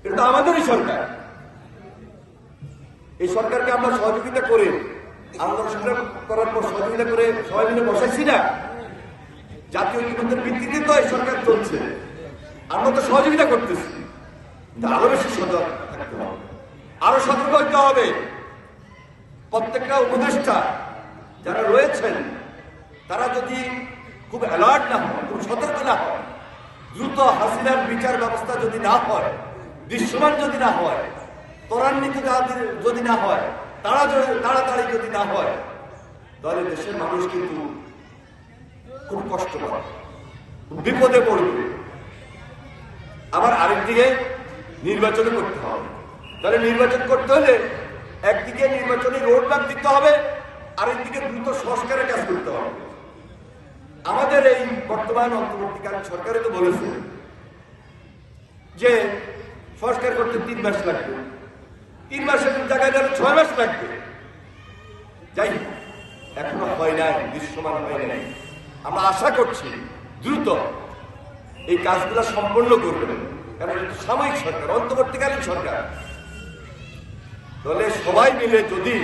এটা তো আমাদেরই সরকার। এই সরকারকে আমরা সহযোগিতা করে আন্দোলন সংগ্রাম করার পর সহযোগিতা করে সবাই মিলে বসাইছি না। জাতীয় ঐক্যমত্যের ভিত্তিতে তো এই সরকার চলছে, আমরা তো সহযোগিতা করতেছি। আরো বেশি সতর্ক থাকতে হবে, আরো সতর্ক হতে হবে। প্রত্যেকটা উপদেষ্টা যারা রয়েছেন তারা যদি খুব অ্যালার্ট না হয়, খুব সতর্ক না হয়, দ্রুত হাসিনার বিচার ব্যবস্থা যদি না হয়, দৃশ্যমান যদি না হয়, ত্বরান্বিত যদি না হয়, তাড়াতাড়ি যদি না হয়, তাহলে দেশের মানুষ কিন্তু খুব কষ্ট পাবে, বিপদে পড়বে। আবার আরেকদিকে নির্বাচন করতে হবে। তাহলে নির্বাচন করতে হলে একদিকে নির্বাচনী রোডম্যাপ দিতে হবে, আরেকদিকে দ্রুত সংস্কারের কাজ করতে হবে। আমাদের এই বর্তমান অন্তর্বর্তীকালীন সরকারে তো বলেছে যে সংস্কার করতে 3 মাস লাগবে, 3 মাসের জায়গায় ধরে 6 মাস লাগবে। যাই হোক, এখনো হয় নাই, দৃশ্যমান হয় নাই। আমরা আশা করছি দ্রুত এই কাজগুলো সম্পন্ন করবেন, কারণ এটা সাময়িক সরকার, অন্তর্বর্তীকালীন সরকার। তাহলে সবাই মিলে যদি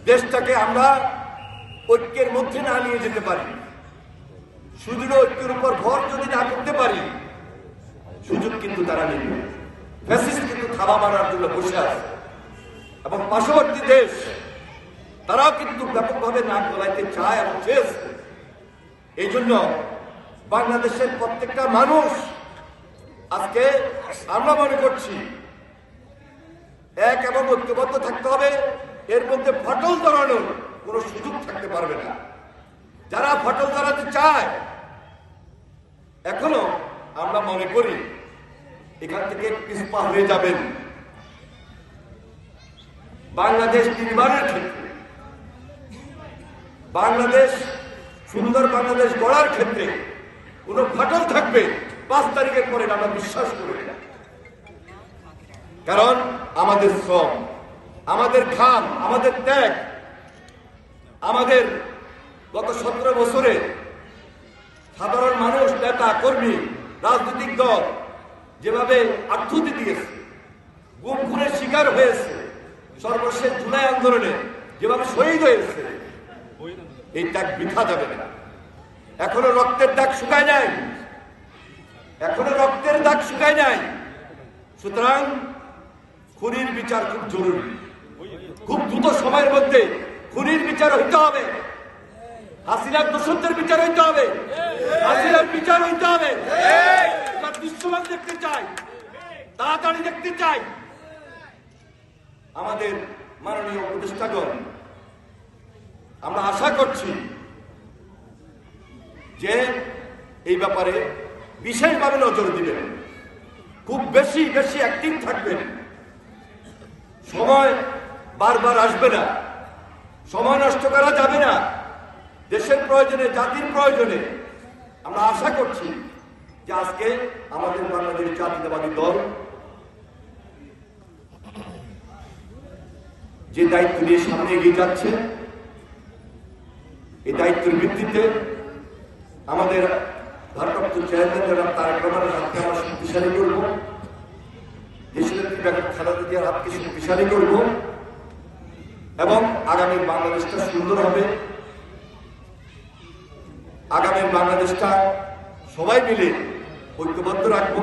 দেশটাকে আমরা ঐক্যের মধ্যে না নিয়ে যেতে পারি, সুদৃঢ় ঐক্যের উপর ভর যদি না করতে পারি, সুযোগ কিন্তু তারা নেবে। ফ্যাসিস্ট কিন্তু থাবা মারার জন্য বসে আছে, এবং পার্শ্ববর্তী দেশ তারাও কিন্তু ব্যাপকভাবে নাক গলাইতে চায় এবং চেয়েছে। এই জন্য বাংলাদেশের প্রত্যেকটা মানুষ আজকে আমরা মনে করছি এক এবং ঐক্যবদ্ধ থাকতে হবে। এর মধ্যে ফাটল ধরানোর কোন সুযোগ থাকতে পারবে না। যারা ফাটল ধরাতে চায়, এখনো আমরা মনে করি এখান থেকে পিছপা হয়ে যাবেন। বাংলাদেশ নির্মাণের ক্ষেত্রে, বাংলাদেশ সুন্দর বাংলাদেশ গড়ার ক্ষেত্রে কোন ফাটল থাকবে 5 তারিখের পরে আমরা বিশ্বাস করি না। কারণ আমাদের শ্রম, আমাদের ঘাম, আমাদের ত্যাগ, আমাদের গত 17 বছরে সাধারণ মানুষ, নেতা কর্মী, রাজনৈতিক দল যেভাবে আত্মহত্যা দিয়েছে, গুম খুনের শিকার হয়েছে, সর্বশেষ জুলাই আন্দোলনে যেভাবে শহীদ হয়েছে, এই ত্যাগ বৃথা যাবে না। এখনো রক্তের দাগ শুকায় নাই, এখনো রক্তের দাগ শুকায় নাই। সুতরাং খুনির বিচার খুব জরুরি, খুব দ্রুত সময়ের মধ্যে খুনির বিচার হইতে হবে। হাসিনার দোষরদের বিচার হইতে হবে, হাসিনার বিচার হইতে হবে। দৃশ্যমান দেখতে চাই, তাড়াতাড়ি দেখতে চাই। আমাদের মাননীয় উপদেষ্টাগণ, আমরা আশা করছি যে এই ব্যাপারে বিশেষভাবে নজর দিবেন, খুব বেশি বেশি অ্যাক্টিভ থাকবেন। সময় বারবার আসবে না, সময় নষ্ট করা যাবে না। দেশের প্রয়োজনে, জাতির প্রয়োজনে আমরা আশা করছি যে আজকে আমাদের বাংলাদেশ জাতীয়তাবাদী দল যে দায়িত্ব নিয়ে সামনে এগিয়ে যাচ্ছে, এই দায়িত্বের ভিত্তিতে আমাদের ভারপ্রাপ্ত চেয়ারম্যান জনাব তারেক রহমানের হাতকে আমরা শক্তিশালী করব, দেশনেত্রী বেগম খালেদা জিয়ার হাতকে শক্তিশালী করব, এবং আগামীর বাংলাদেশটা সুন্দর হবে। আগামীর বাংলাদেশটা সবাই মিলে ঐক্যবদ্ধ রাখবো।